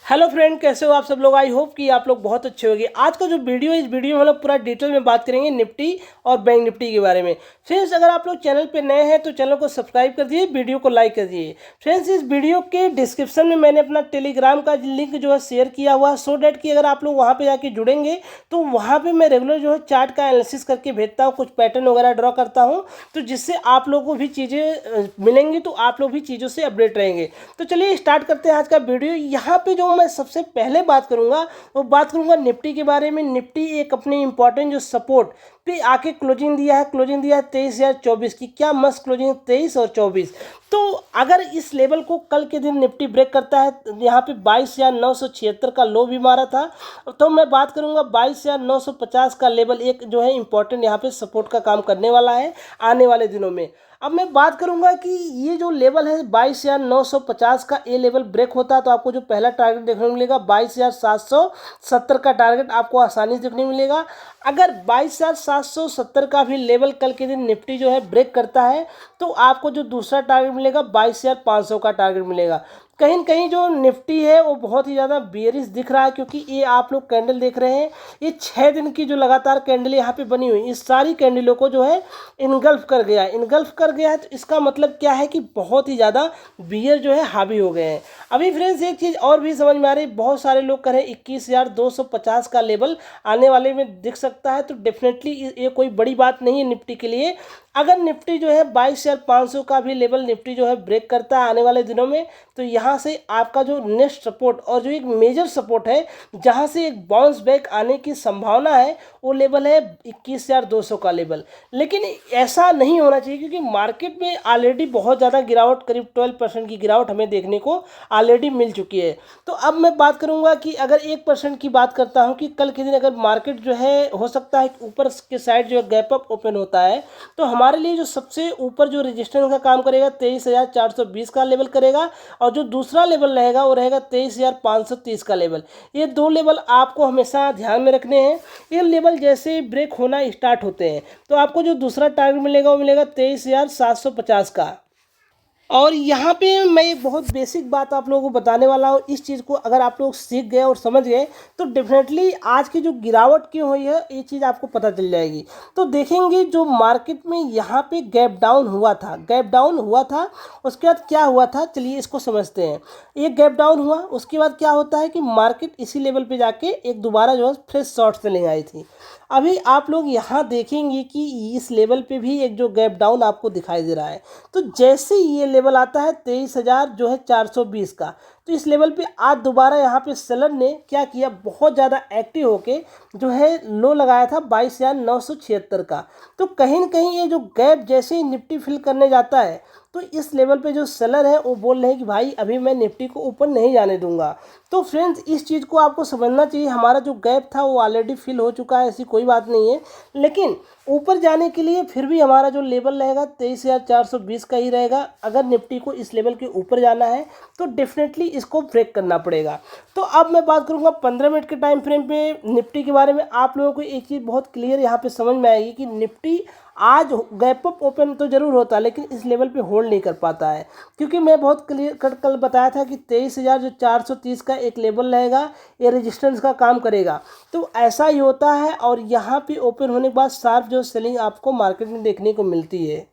Hello friend, कैसे हो आप सब लोग। आई होप कि आप लोग बहुत अच्छे होंगे। आज का जो वीडियो है, इस वीडियो में हम लोग पूरा डिटेल में बात करेंगे निफ्टी और बैंक निफ्टी के बारे में। फ्रेंड्स, अगर आप लोग चैनल पे नए हैं तो चैनल को सब्सक्राइब कर दिए, वीडियो को लाइक कर दिए। फ्रेंड्स, इस वीडियो के डिस्क्रिप्शन में मैंने अपना टेलीग्राम का लिंक जो है शेयर किया हुआ है, सो डैट कि अगर आप लोग वहाँ पर जाके जुड़ेंगे तो वहाँ पर मैं रेगुलर जो है चार्ट का एनालिसिस करके भेजता हूँ, कुछ पैटर्न वगैरह ड्रॉ करता हूँ, तो जिससे आप लोगों को भी चीज़ें मिलेंगी, तो आप लोग भी चीज़ों से अपडेट रहेंगे। तो चलिए स्टार्ट करते हैं आज का वीडियो। यहाँ पे जो मैं सबसे पहले बात करूंगा वो बात करूंगा निफ्टी के बारे में। निफ्टी एक अपने इंपॉर्टेंट जो सपोर्ट पे आके क्लोजिंग दिया है 23,024 की। क्या मस्त क्लोजिंग, 23 और 24। तो अगर इस लेवल को कल के दिन निफ्टी ब्रेक करता है, यहाँ पे 22,976 का लो भी मारा था, तो मैं बात करूंगा 22,950 का लेवल एक जो है इंपॉर्टेंट यहाँ पे सपोर्ट का काम करने वाला है आने वाले दिनों में। अब मैं बात करूंगा कि ये जो लेवल है 22,950 का, ये लेवल ब्रेक होता है तो आपको जो पहला टारगेट देखने को मिलेगा 22,770 का टारगेट आपको आसानी से देखने को मिलेगा। अगर 22,770 का भी लेवल कल के दिन निफ्टी जो है ब्रेक करता है तो आपको जो दूसरा टारगेट मिलेगा 22,500 का टारगेट मिलेगा। कहीं न कहीं जो निफ्टी है वो बहुत ही ज़्यादा बेयरिश दिख रहा है, क्योंकि ये आप लोग कैंडल देख रहे हैं, ये 6 दिन की जो लगातार कैंडल यहाँ पे बनी हुई, इस सारी कैंडलों को जो है इनगल्फ कर गया है। तो इसका मतलब क्या है कि बहुत ही ज़्यादा बियर जो है हावी हो गए हैं। अभी फ्रेंड्स एक चीज़ और भी समझ में आ रही है, बहुत सारे लोग कह रहे हैं 21,250 का लेवल आने वाले में दिख सकता है, तो डेफिनेटली ये कोई बड़ी बात नहीं है निफ्टी के लिए। अगर निफ्टी जो है 22,500 का भी लेवल निफ्टी जो है ब्रेक करता है आने वाले दिनों में, तो यहाँ से आपका जो नेक्स्ट सपोर्ट और जो एक मेजर सपोर्ट है, जहाँ से एक बाउंस बैक आने की संभावना है, वो लेवल है 21,200 का लेवल। लेकिन ऐसा नहीं होना चाहिए, क्योंकि मार्केट में ऑलरेडी बहुत ज़्यादा गिरावट, करीब 12% की गिरावट हमें देखने को ऑलरेडी मिल चुकी है। तो अब मैं बात करूंगा कि अगर 1% की बात करता हूं कि कल के दिन अगर मार्केट जो है हो सकता है ऊपर के साइड जो है गैप अप ओपन होता है, तो हमारे लिए जो सबसे ऊपर जो रेजिस्टेंस का काम करेगा 23,420 का लेवल करेगा, और जो दूसरा लेवल रहेगा वो रहेगा 23,530 का लेवल। ये दो लेवल आपको हमेशा ध्यान में रखने हैं। ये लेवल जैसे ब्रेक होना स्टार्ट होते हैं तो आपको जो दूसरा टारगेट मिलेगा वो मिलेगा 23,750 का। और यहाँ पे मैं एक बहुत बेसिक बात आप लोगों को बताने वाला हूँ। इस चीज़ को अगर आप लोग सीख गए और समझ गए तो डेफिनेटली आज की जो गिरावट क्यों हुई है ये चीज़ आपको पता चल जाएगी। तो देखेंगे जो मार्केट में यहाँ पे गैप डाउन हुआ था, उसके बाद क्या हुआ था, चलिए इसको समझते हैं। ये गैप डाउन हुआ, उसके बाद क्या होता है कि मार्केट इसी लेवल पर जाके एक दोबारा जो है फ्रेश शॉर्ट सेलिंग आई थी। अभी आप लोग यहाँ देखेंगे कि इस लेवल पे भी एक जो गैप डाउन आपको दिखाई दे रहा है। तो जैसे ये लेवल आता है 23,000 जो है 420 का, तो इस लेवल पे आज दोबारा यहाँ पे सेलर ने क्या किया, बहुत ज़्यादा एक्टिव होके जो है लो लगाया था 22,976 का। तो कहीं ना कहीं ये जो गैप जैसे ही निफ्टी फिल करने जाता है तो इस लेवल पे जो सेलर है वो बोल रहे हैं कि भाई अभी मैं निफ्टी को ऊपर नहीं जाने दूंगा। तो फ्रेंड्स इस चीज़ को आपको समझना चाहिए, हमारा जो गैप था वो ऑलरेडी फिल हो चुका है, ऐसी कोई बात नहीं है। लेकिन ऊपर जाने के लिए फिर भी हमारा जो लेवल रहेगा 23,420 का ही रहेगा। अगर निफ्टी को इस लेवल के ऊपर जाना है तो डेफिनेटली इसको ब्रेक करना पड़ेगा। तो अब मैं बात करूंगा 15 मिनट के टाइम फ्रेम पे निफ्टी के बारे में। आप लोगों को एक चीज़ बहुत क्लियर यहाँ पे समझ में आएगी कि निफ्टी आज गैप अप ओपन तो जरूर होता है लेकिन इस लेवल पे होल्ड नहीं कर पाता है, क्योंकि मैं बहुत क्लियर कट कल बताया था कि 23,430 का एक लेवल रहेगा, ये रेजिस्टेंस का काम करेगा। तो ऐसा ही होता है और यहाँ पे ओपन होने के बाद शार्प जो सेलिंग आपको मार्केट में देखने को मिलती है।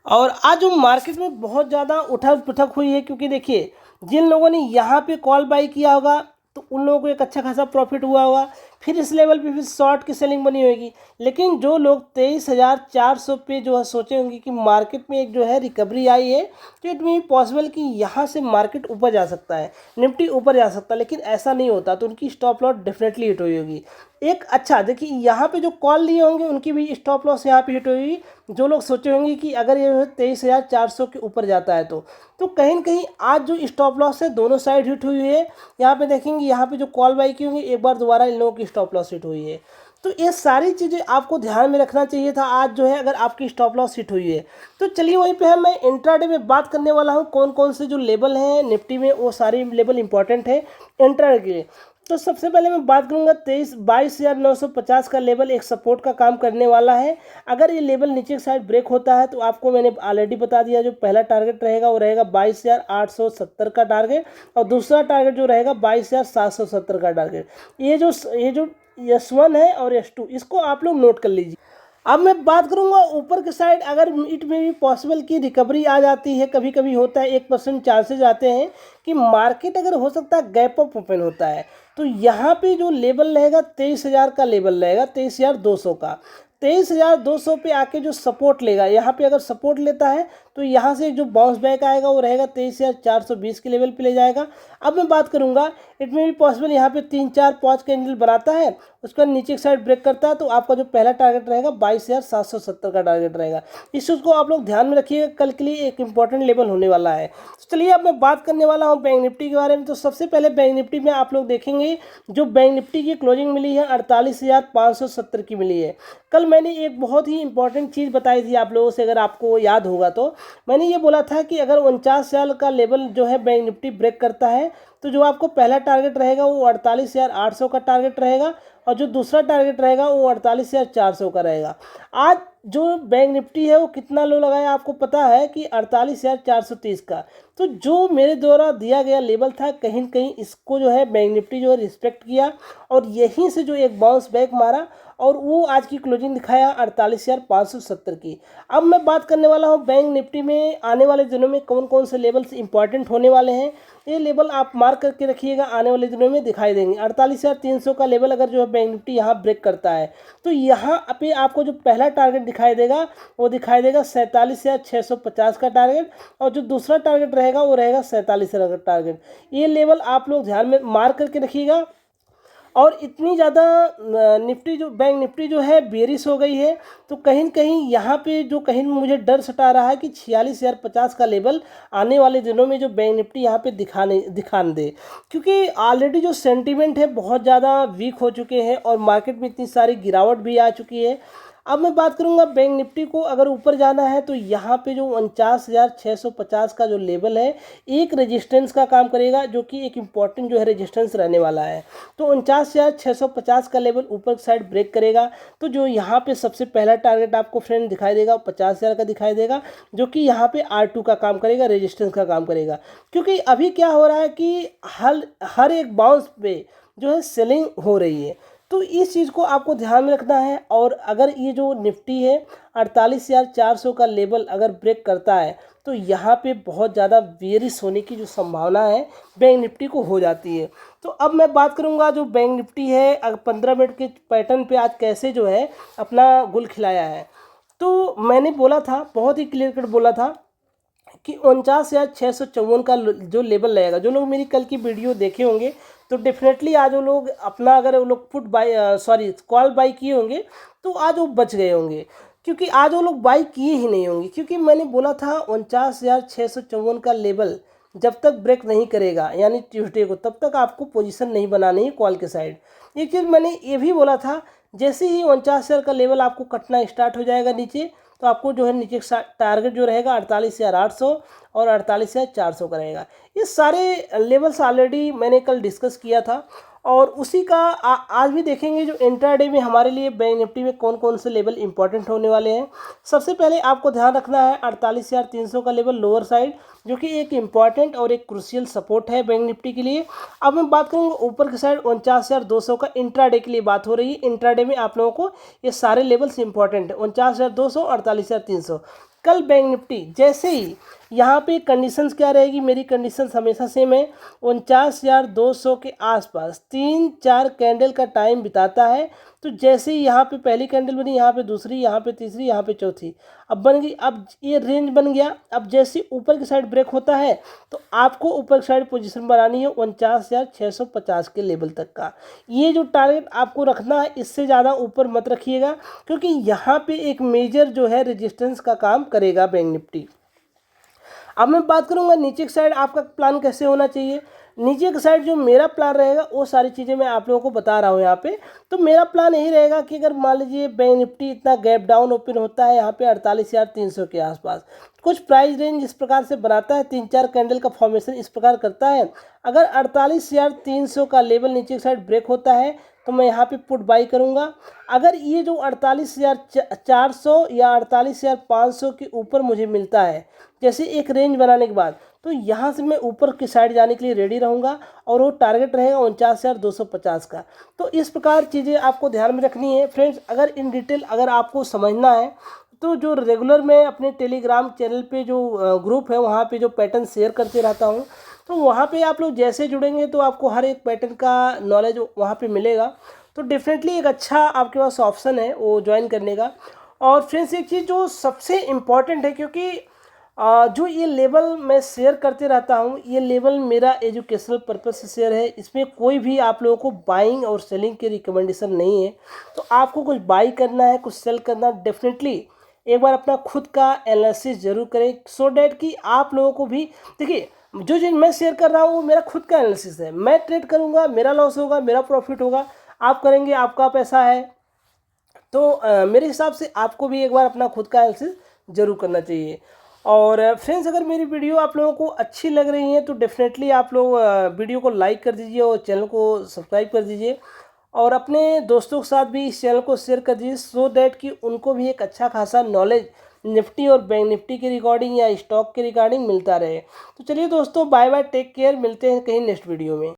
और आज जो मार्केट में बहुत ज़्यादा उठक पुठक हुई है, क्योंकि देखिए जिन लोगों ने यहाँ पे कॉल बाई किया होगा तो उन लोगों को एक अच्छा खासा प्रॉफिट हुआ होगा, फिर इस लेवल पे फिर शॉर्ट की सेलिंग बनी होगी। लेकिन जो लोग 23,400 पे जो है सोचे होंगे कि मार्केट में एक जो है रिकवरी आई है, तो इट मीन पॉसिबल कि यहाँ से मार्केट ऊपर जा सकता है, निफ्टी ऊपर जा सकता है, लेकिन ऐसा नहीं होता, तो उनकी स्टॉप लॉस डेफिनेटली हिट हुई होगी। एक अच्छा देखिए यहाँ पे जो कॉल लिए होंगे उनकी भी स्टॉप लॉस यहाँ पे हिट हुई। जो लोग सोचे होंगे कि अगर ये 23,400 के ऊपर जाता है तो कहीं ना कहीं आज जो स्टॉप लॉस है दोनों साइड हिट हुई है। यहाँ पे देखेंगे यहाँ पे जो कॉल बाई की होंगी एक बार दोबारा इन लोगों की स्टॉप लॉस हिट हुई है। तो ये सारी चीज़ें आपको ध्यान में रखना चाहिए था आज जो है अगर आपकी स्टॉप लॉस हिट हुई है। तो चलिए वहीं पे मैं इंट्राडे में बात करने वाला हूँ कौन कौन से जो लेवल हैं निफ्टी में, वो सारे लेवल इंपॉर्टेंट है इंट्राडे के लिए। तो सबसे पहले मैं बात करूंगा 22,950 का लेवल एक सपोर्ट का काम करने वाला है। अगर ये लेवल नीचे की साइड ब्रेक होता है तो आपको मैंने ऑलरेडी बता दिया, जो पहला टारगेट रहेगा वो रहेगा 22,870 का टारगेट, और दूसरा टारगेट जो रहेगा 22,770 का टारगेट। ये जो S1 है और S2, इसको आप लोग नोट कर लीजिए। अब मैं बात करूंगा ऊपर की साइड, अगर इट में भी पॉसिबल की रिकवरी आ जाती है, कभी कभी होता है 1% चांसेज आते हैं कि मार्केट अगर हो सकता है गैप अप ओपन होता है, तो यहाँ पे जो लेवल रहेगा 23,000 का लेवल रहेगा, 23,200 का। 23,200 पे आके जो सपोर्ट लेगा, यहाँ पे अगर सपोर्ट लेता है तो यहाँ से जो बाउंस बैक आएगा वो रहेगा 23,420 के लेवल पे ले जाएगा। अब मैं बात करूँगा, इट में भी पॉसिबल यहाँ पे 3-4-5 कैंडल बनाता है, उसका नीचे की साइड ब्रेक करता है, तो आपका जो पहला टारगेट रहेगा 22,770 का टारगेट रहेगा। इस चीज़ को आप लोग ध्यान में रखिएगा, कल के लिए एक इंपॉर्टेंट लेवल होने वाला है। तो चलिए अब मैं बात करने वाला हूँ बैंक निफ्टी के बारे में। तो सबसे पहले बैंक निफ्टी में आप लोग देखेंगे, जो बैंक निफ्टी की क्लोजिंग मिली है 48,570 की मिली है। कल मैंने एक बहुत ही इंपॉर्टेंट चीज़ बताई थी आप लोगों से, अगर आपको याद होगा तो मैंने ये बोला था कि अगर 49,000 का लेवल जो है बैंक निफ्टी ब्रेक करता है तो जो आपको पहला टारगेट रहेगा वो 48,800 का टारगेट रहेगा, और जो दूसरा टारगेट रहेगा वो 48,400 का रहेगा। आज जो बैंक निफ्टी है वो कितना लो लगाया आपको पता है कि 48,430 का। तो जो मेरे द्वारा दिया गया लेवल था, कहीं न कहीं इसको जो है बैंक निफ्टी जो है रिस्पेक्ट किया, और यहीं से जो एक बाउंस बैक मारा, और वो आज की क्लोजिंग दिखाया 48,570 की। अब मैं बात करने वाला हूँ बैंक निफ्टी में आने वाले दिनों में कौन कौन से लेवल्स इंपॉर्टेंट होने वाले हैं। ये लेवल आप मार्क करके रखिएगा, आने वाले दिनों में दिखाई देंगे। 48,300 का लेवल अगर जो है बैंक निफ्टी यहाँ ब्रेक करता है तो यहाँ पे आपको जो पहला टारगेट दिखाई देगा वो दिखाई देगा 47,650 का टारगेट, और जो दूसरा टारगेट रहेगा वो रहेगा 47,000 का टारगेट। ये लेवल आप लोग ध्यान में मार्क करके रखिएगा। और इतनी ज़्यादा निफ्टी जो बैंक निफ्टी जो है बेरिश हो गई है, तो कहीं न कहीं यहाँ पे जो कहीं मुझे डर सता रहा है कि 46,050 का लेवल आने वाले दिनों में जो बैंक निफ्टी यहाँ पे दिखाने दे, क्योंकि ऑलरेडी जो सेंटीमेंट है बहुत ज़्यादा वीक हो चुके हैं और मार्केट में इतनी सारी गिरावट भी आ चुकी है। अब मैं बात करूंगा बैंक निफ्टी को अगर ऊपर जाना है तो यहाँ पे जो 49,650 का जो लेवल है एक रेजिस्टेंस का काम करेगा, जो कि एक इम्पॉर्टेंट जो है रेजिस्टेंस रहने वाला है। तो 49,650 का लेवल ऊपर साइड ब्रेक करेगा तो जो यहाँ पे सबसे पहला टारगेट आपको फ्रेंड दिखाई देगा 50,000 का दिखाई देगा, जो कि यहाँ पे R2 का काम करेगा, रेजिस्टेंस का काम करेगा। क्योंकि अभी क्या हो रहा है कि हर एक बाउंस पे जो है सेलिंग हो रही है, तो इस चीज़ को आपको ध्यान में रखना है। और अगर ये जो निफ्टी है 48,400 का लेवल अगर ब्रेक करता है तो यहाँ पे बहुत ज़्यादा बेरिश होने की जो संभावना है बैंक निफ्टी को हो जाती है। तो अब मैं बात करूँगा जो बैंक निफ्टी है, अगर 15 मिनट के पैटर्न पे आज कैसे जो है अपना गुल खिलाया है। तो मैंने बोला था, बहुत ही क्लियर कट बोला था कि 49,654 का जो लेवल रहेगा। जो लोग मेरी कल की वीडियो देखे होंगे तो डेफिनेटली आज वो लोग अपना, अगर वो लोग कॉल बाई किए होंगे तो आज वो बच गए होंगे, क्योंकि आज वो लोग बाई किए ही नहीं होंगे। क्योंकि मैंने बोला था 49,654 का लेवल जब तक ब्रेक नहीं करेगा यानी ट्यूसडे को, तब तक आपको पोजीशन नहीं बनानी है कॉल के साइड। एक चीज़ मैंने ये भी बोला था, जैसे ही 49,000 का लेवल आपको कटना स्टार्ट हो जाएगा नीचे, तो आपको जो है नीचे टारगेट जो रहेगा 48,800 और 48,400 का रहेगा। ये सारे लेवल्स ऑलरेडी मैंने कल डिस्कस किया था, और उसी का आज भी देखेंगे जो इंट्राडे में हमारे लिए बैंक निफ्टी में कौन कौन से लेवल इंपॉर्टेंट होने वाले हैं। सबसे पहले आपको ध्यान रखना है 48,300 का लेवल लोअर साइड, जो कि एक इम्पॉर्टेंट और एक क्रूशियल सपोर्ट है बैंक निफ्टी के लिए। अब मैं बात करूँगा ऊपर की साइड 49,200 का, इंट्राडे के लिए बात हो रही है। इंट्राडे में आप लोगों को ये सारे लेवल्स इंपॉर्टेंट है, 49,200, 48,300। कल बैंक निफ्टी जैसे ही यहाँ पे कंडीशंस क्या रहेगी, मेरी कंडीशंस हमेशा सेम है, 49,200 के आसपास 3-4 कैंडल का टाइम बिताता है। तो जैसे ही यहाँ पे पहली कैंडल बनी, यहाँ पे दूसरी, यहाँ पे तीसरी, यहाँ पे चौथी, अब बन गई, अब ये रेंज बन गया। अब जैसे ऊपर की साइड ब्रेक होता है तो आपको ऊपर की साइड पोजीशन बनानी है 49,650 के लेवल तक का। ये जो टारगेट आपको रखना है, इससे ज़्यादा ऊपर मत रखिएगा, क्योंकि यहाँ पे एक मेजर जो है रेजिस्टेंस का काम करेगा बैंक निफ्टी। अब मैं बात करूंगा नीचे की साइड आपका प्लान कैसे होना चाहिए। नीचे की साइड जो मेरा प्लान रहेगा वो सारी चीज़ें मैं आप लोगों को बता रहा हूँ यहाँ पे। तो मेरा प्लान यही रहेगा कि अगर मान लीजिए बैंक निफ्टी इतना गैप डाउन ओपन होता है यहाँ पे 48,300 के आसपास, कुछ प्राइस रेंज इस प्रकार से बनाता है, 3-4 कैंडल का फॉर्मेशन इस प्रकार करता है। अगर 48,300 का लेवल नीचे की साइड ब्रेक होता है तो मैं यहाँ पे पुट बाई करूँगा। अगर ये जो 48,400 या 48,500 के ऊपर मुझे मिलता है जैसे एक रेंज बनाने के बाद, तो यहाँ से मैं ऊपर की साइड जाने के लिए रेडी रहूँगा और वो टारगेट रहेगा 49,250 का। तो इस प्रकार चीज़ें आपको ध्यान में रखनी है फ्रेंड्स। अगर इन डिटेल अगर आपको समझना है तो जो रेगुलर मैं अपने टेलीग्राम चैनल पे जो ग्रुप है वहाँ पे जो पैटर्न शेयर करते रहता हूँ, तो वहाँ पे आप लोग जैसे जुड़ेंगे तो आपको हर एक पैटर्न का नॉलेज वहाँ पे मिलेगा। तो डेफिनेटली एक अच्छा आपके पास ऑप्शन है वो ज्वाइन करने का। और फ्रेंड्स एक चीज़ जो सबसे इम्पॉर्टेंट है, क्योंकि जो ये लेवल मैं शेयर करते रहता हूँ, ये लेवल मेरा एजुकेशनल पर्पस से शेयर है, इसमें कोई भी आप लोगों को बाइंग और सेलिंग की रिकमेंडेशन नहीं है। तो आपको कुछ बाई करना है, कुछ सेल करना, डेफिनेटली एक बार अपना खुद का एनालिसिस जरूर करें, सो डैट कि आप लोगों को भी देखिए जो चीज़ मैं शेयर कर रहा हूँ वो मेरा खुद का एनालिसिस है। मैं ट्रेड करूँगा, मेरा लॉस होगा, मेरा प्रॉफिट होगा, आप करेंगे, आपका पैसा है। तो मेरे हिसाब से आपको भी एक बार अपना खुद का एनालिसिस जरूर करना चाहिए। और फ्रेंड्स अगर मेरी वीडियो आप लोगों को अच्छी लग रही है तो डेफिनेटली आप लोग वीडियो को लाइक कर दीजिए और चैनल को सब्सक्राइब कर दीजिए और अपने दोस्तों के साथ भी इस चैनल को शेयर कर दीजिए, सो दैट कि उनको भी एक अच्छा खासा नॉलेज निफ्टी और बैंक निफ्टी के रिगार्डिंग या स्टॉक के रिगार्डिंग मिलता रहे। तो चलिए दोस्तों, बाय बाय, टेक केयर, मिलते हैं कहीं नेक्स्ट वीडियो में।